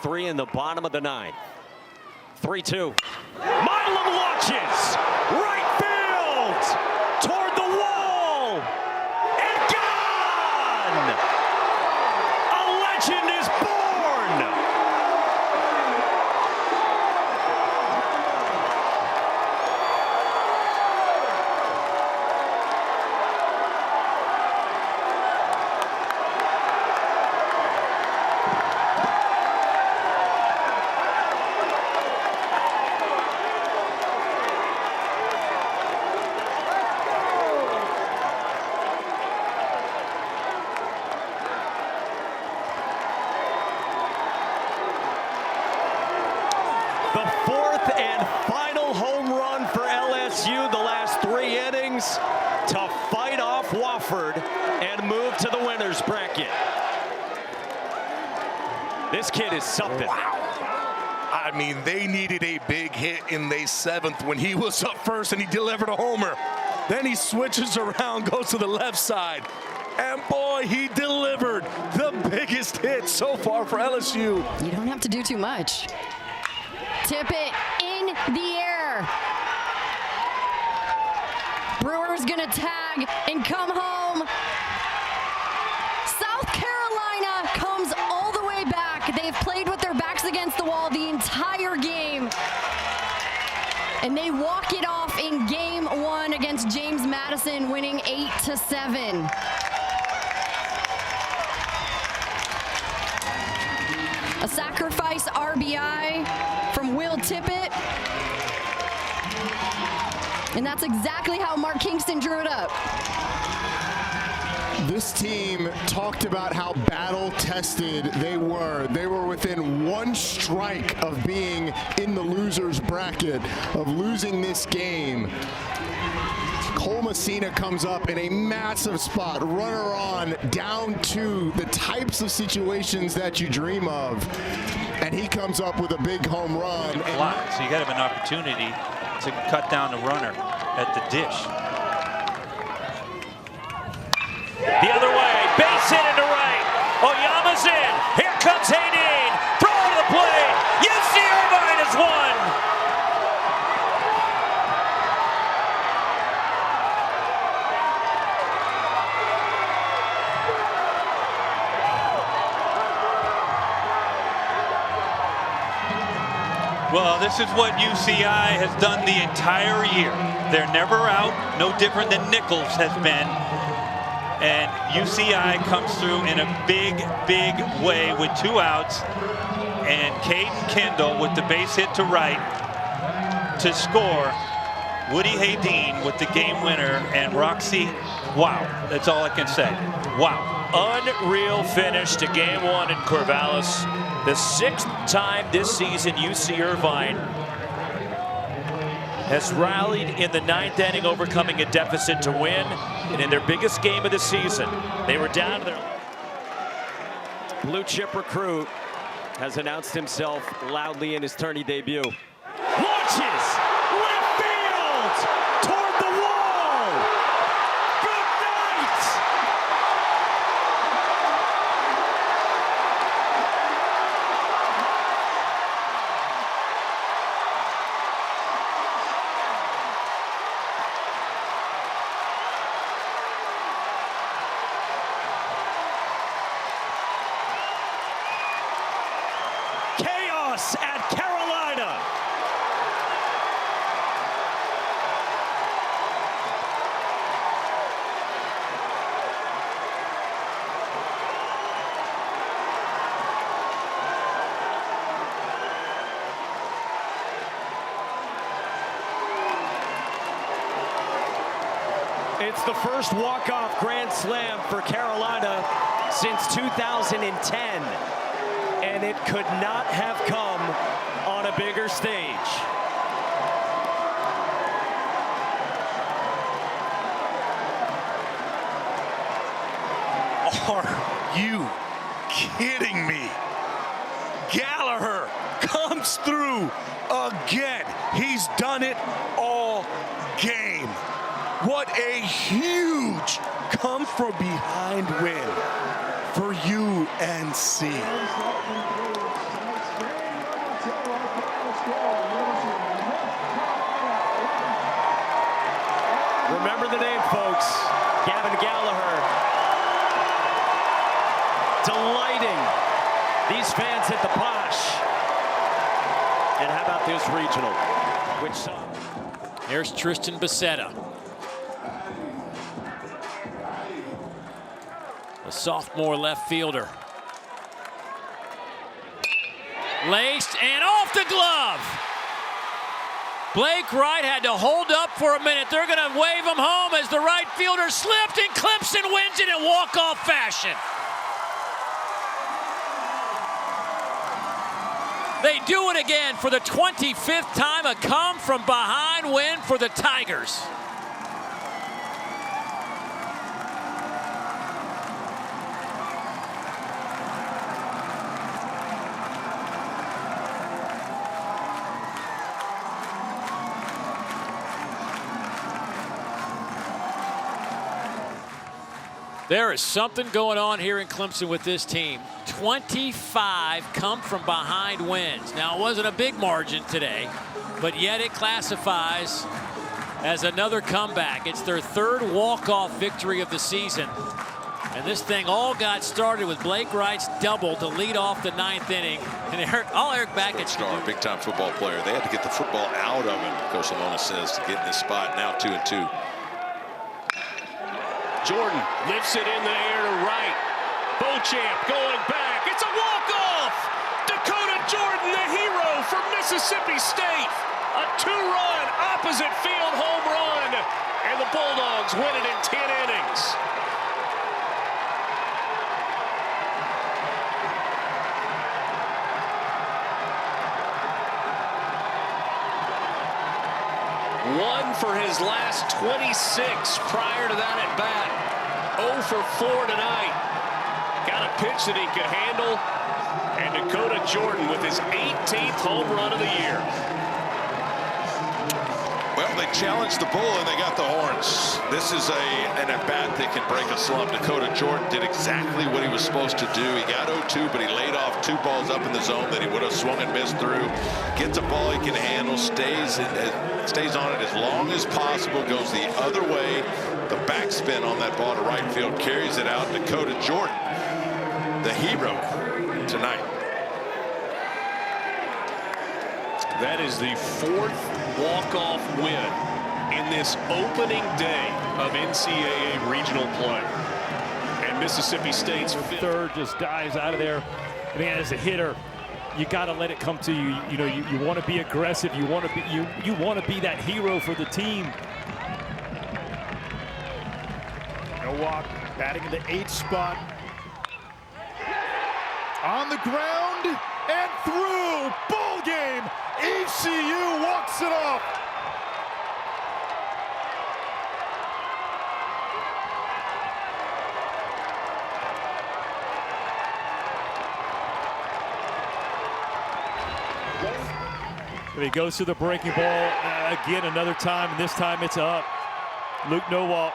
3-3 in the bottom of the ninth. 3-2. Milam launches right field toward the wall and gone. A legend is born. The fourth and final home run for LSU the last 3 innings to fight off Wofford and move to the winner's bracket. This kid is something. Wow. I mean, they needed a big hit in the 7th when he was up first and he delivered a homer. Then he switches around, goes to the left side. And boy, he delivered the biggest hit so far for LSU. You don't have to do too much. Tip it in the air. Brewer's gonna tag and come home. South Carolina comes all the way back. They've played with their backs against the wall the entire game. And they walk it off in game 1 against James Madison, winning 8-7. A sacrifice RBI from Will Tippett. And that's exactly how Mark Kingston drew it up. This team talked about how battle-tested they were. They were within 1 strike of being in the loser's bracket, of losing this game. Cole Messina comes up in a massive spot, runner on, down to the types of situations that you dream of. And he comes up with a big home run. So you got to have an opportunity to cut down the runner at the dish. The other way, base hit into right. Oyama's in. Here comes Hayden. Throw to the plate. UC Irvine has won. Well, this is what UCI has done the entire year. They're never out, no different than Nichols has been. And UCI comes through in a big, big way with 2 outs. And Caden Kendall with the base hit to right to score. Woody Hayden with the game winner. And Roxy, wow, that's all I can say. Wow. Unreal finish to game 1 in Corvallis. The 6th time this season UC Irvine has rallied in the 9th inning, overcoming a deficit to win. And in their biggest game of the season, they were down to their blue chip recruit has announced himself loudly in his tourney debut. Launches left field toward the wall. Good night. Chaos at Carolina. It's the first walk-off grand slam for Carolina since 2010. And it could not have come on a bigger stage. Are you kidding me? Gallagher comes through again. He's done it all game. What a huge come from behind win for UNC. folks. Gavin Gallagher delighting these fans at the Posh. And how about this regional? Which song? Here's Tristan Becerra. A sophomore left fielder. Laced and off the glove. Blake Wright had to hold up for a minute. They're going to wave him home as the right fielder slipped, and Clemson wins it in walk-off fashion. They do it again for the 25th time, a come-from-behind win for the Tigers. There is something going on here in Clemson with this team. 25 come-from-behind wins. Now, it wasn't a big margin today, but yet it classifies as another comeback. It's their third walk-off victory of the season. And this thing all got started with Blake Wright's double to lead off the 9th inning. And all Eric Backett star, big-time football player. They had to get the football out of him, Coach Salona says, to get in this spot. Now 2-2. Jordan lifts it in the air to right. Beauchamp going back. It's a walk-off. Dakota Jordan, the hero from Mississippi State. A 2-run opposite field home run. And the Bulldogs win it in 10 innings. One for his last 26 prior to that at bat. 0 for 4 tonight. Got a pitch that he could handle. And Dakota Jordan with his 18th home run of the year. Well, they challenged the bull and they got the horns. This is an at-bat that can break a slump. Dakota Jordan did exactly what he was supposed to do. He got 0-2, but he laid off 2 balls up in the zone that he would have swung and missed through. Gets a ball he can handle, stays on it as long as possible, goes the other way. The backspin on that ball to right field carries it out. Dakota Jordan, the hero tonight. That is the 4th walk-off win in this opening day of NCAA regional play. And Mississippi State's third just dives out of there. I mean, as a hitter, you got to let it come to you. You know, you want to be aggressive. You want to be you want to be that hero for the team. No walk, batting in the 8th spot. On the ground and through. Ball game. ECU walks it off. He goes to the breaking ball again another time, and this time it's up. Luke Nowalt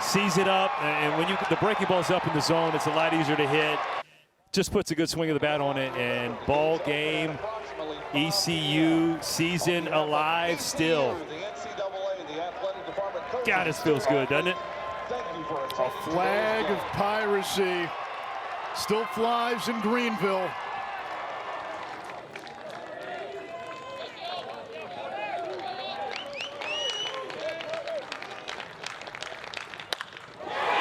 sees it up, and when the breaking ball's up in the zone, it's a lot easier to hit. Just puts a good swing of the bat on it, and ball game. ECU season alive still. God, this feels good, doesn't it? A flag of piracy still flies in Greenville.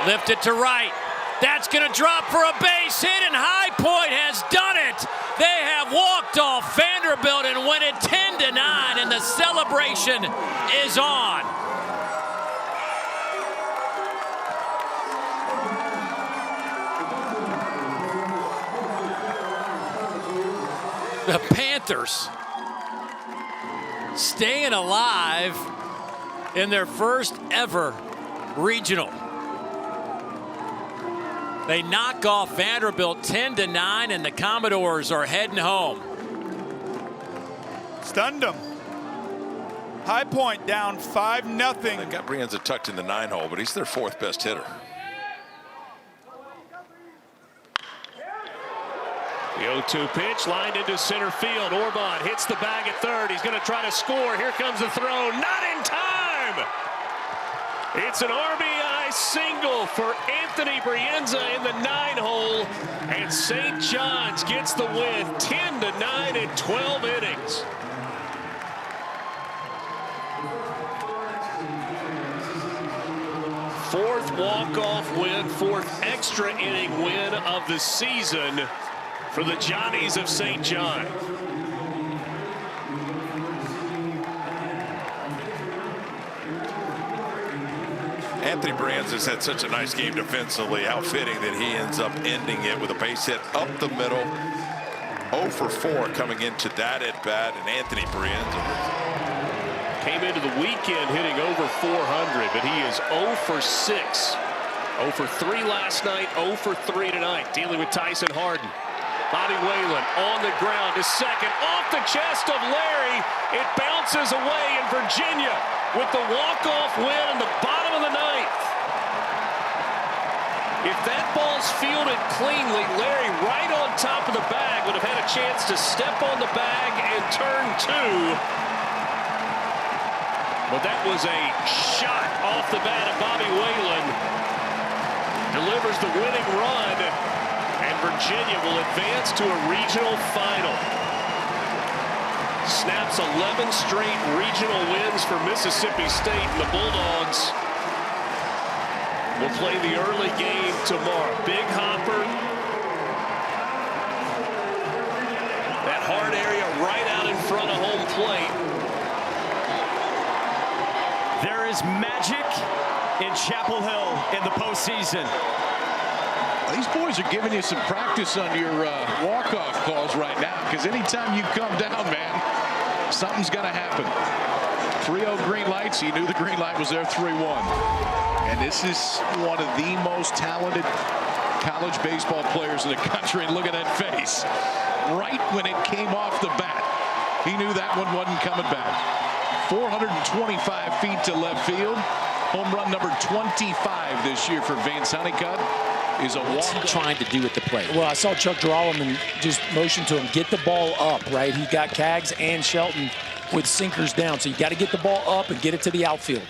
Lifted to right. That's going to drop for a base hit, and High Point has done it. They have walked off Vanderbilt and win it 10-9, and the celebration is on. The Panthers staying alive in their first ever regional. They knock off Vanderbilt 10-9, and the Commodores are heading home. Stunned them. High Point down 5-0. They've got Brienza tucked in the 9-hole, but he's their 4th best hitter. The 0-2 pitch lined into center field. Orban hits the bag at third. He's going to try to score. Here comes the throw. Not in time. It's an RBI single for Anthony Brienza in the 9-hole, and St. John's gets the win 10-9 in 12 innings. Fourth walk-off win, fourth extra inning win of the season for the Johnnies of St. John. Anthony Brienza's had such a nice game defensively. How fitting that he ends up ending it with a base hit up the middle. 0 for 4 coming into that at bat, and Anthony Brienza came into the weekend hitting over 400, but he is 0 for 6. 0 for 3 last night, 0 for 3 tonight, dealing with Tyson Harden. Bobby Whalen on the ground to second, off the chest of Larry. It bounces away, and Virginia with the walk-off win in the bottom of the 9th. If that ball's fielded cleanly, Larry right on top of the bag would have had a chance to step on the bag and turn 2. But that was a shot off the bat of Bobby Whalen. Delivers the winning run, and Virginia will advance to a regional final. Snaps 11 straight regional wins for Mississippi State, and the Bulldogs will play the early game tomorrow. Big Hopper. That hard area right out in front of home plate. There is magic in Chapel Hill in the postseason. These boys are giving you some practice on your walk-off calls right now, because anytime you come down, man, something's going to happen. 3-0 green lights. You knew the green light was there. 3-1. And this is one of the most talented college baseball players in the country. And look at that face. Right when it came off the bat, he knew that one wasn't coming back. 425 feet to left field. Home run number 25 this year for Vance Honeycutt is a walk. What's he trying to do at the plate? Well, I saw Chuck Girolamo just motion to him, get the ball up, right? He got Kaggs and Shelton with sinkers down, so you got to get the ball up and get it to the outfield.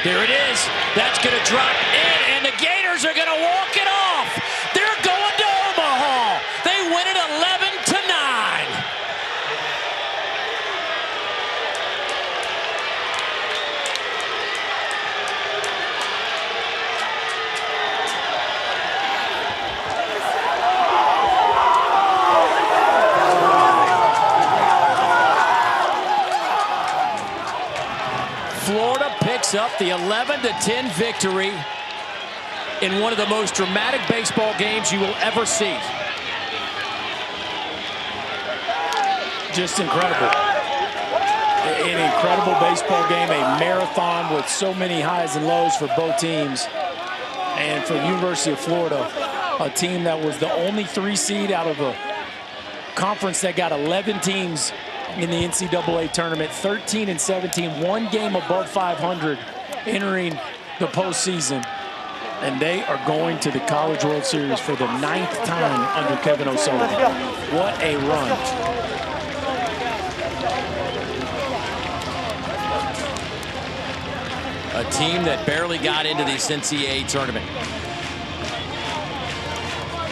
There it is. That's going to drop in, and the Gators are going to walk it off. They're going to Omaha. They win it 11-9. Florida picks up the 11-10 victory in one of the most dramatic baseball games you will ever see. Just incredible. An incredible baseball game, a marathon with so many highs and lows for both teams. And for the University of Florida, a team that was the only 3 seed out of a conference that got 11 teams in the NCAA tournament, 13-17, 1 game above 500 entering the postseason. And they are going to the College World Series for the 9th time under Kevin O'Sullivan. What a run. A team that barely got into this NCAA tournament.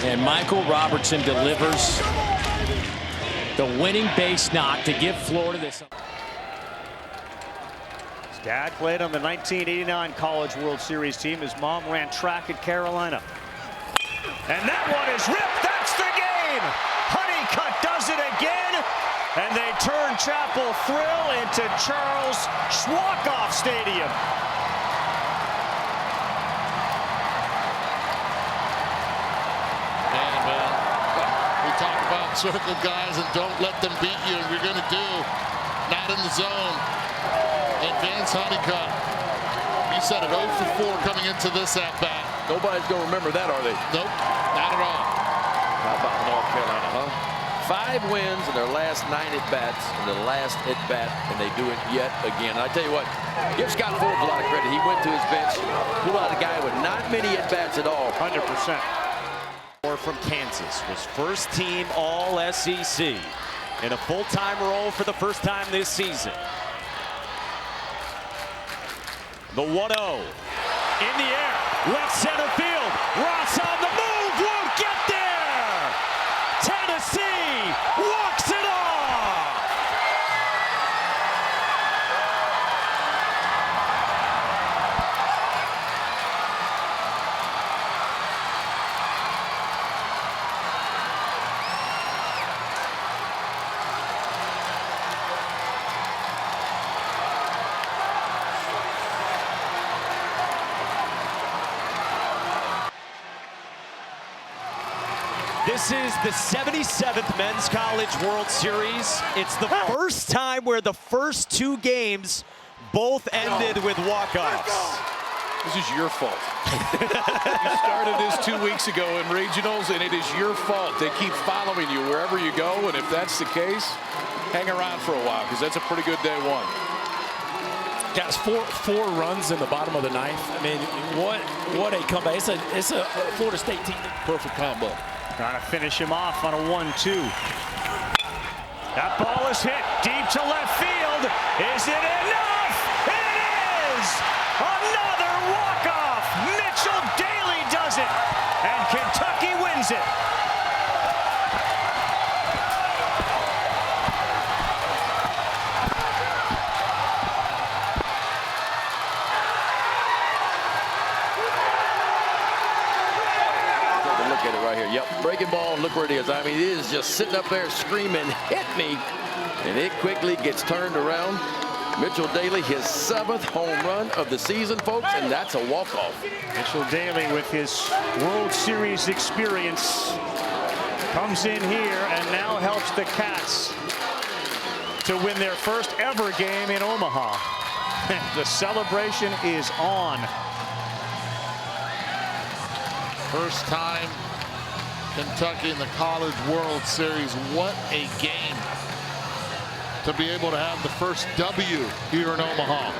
And Michael Robertson delivers the winning base knock to give Florida this. His dad played on the 1989 College World Series team. His mom ran track at Carolina. And that one is ripped. That's the game. Honeycutt does it again. And they turn Chapel Thrill into Charles Schwakoff Stadium. Talk about circle guys and don't let them beat you, and you're going to do. Not in the zone. And Vance Honeycutt, he said it, 0 for 4 coming into this at-bat. Nobody's going to remember that, are they? Nope, not at all. How about North Carolina, huh? 5 wins in their last 9 at-bats, and the last at-bat, and they do it yet again. And I tell you what, give Scott Forbes a lot of credit. He went to his bench, pulled out a guy with not many at-bats at all. 100%. From Kansas was first team all SEC in a full-time role for the first time this season. The 1-0. In the air. Left center field. Ross on the move. Won't get there. Tennessee walks it off. This is the 77th Men's College World Series. It's the first time where the first two games both ended with walk-offs. This is your fault. You started this 2 weeks ago in regionals, and it is your fault. They keep following you wherever you go, and if that's the case, hang around for a while, because that's a pretty good day one. Guys, four runs in the bottom of the ninth. I mean, what a comeback. It's a Florida State team. Perfect combo. Trying to finish him off on a 1-2. That ball is hit deep to left field. Is it enough? It is! Another walk-off. Mitchell Daly does it, and Kentucky wins it. Look at it right here. Yep, breaking ball, look where it is. I mean, it is just sitting up there screaming, hit me, and it quickly gets turned around. Mitchell Daly, his 7th home run of the season, folks, and that's a walk-off. Mitchell Daly, with his World Series experience, comes in here and now helps the Cats to win their first ever game in Omaha. The celebration is on. First time Kentucky in the College World Series. What a game to be able to have the first W here in Omaha.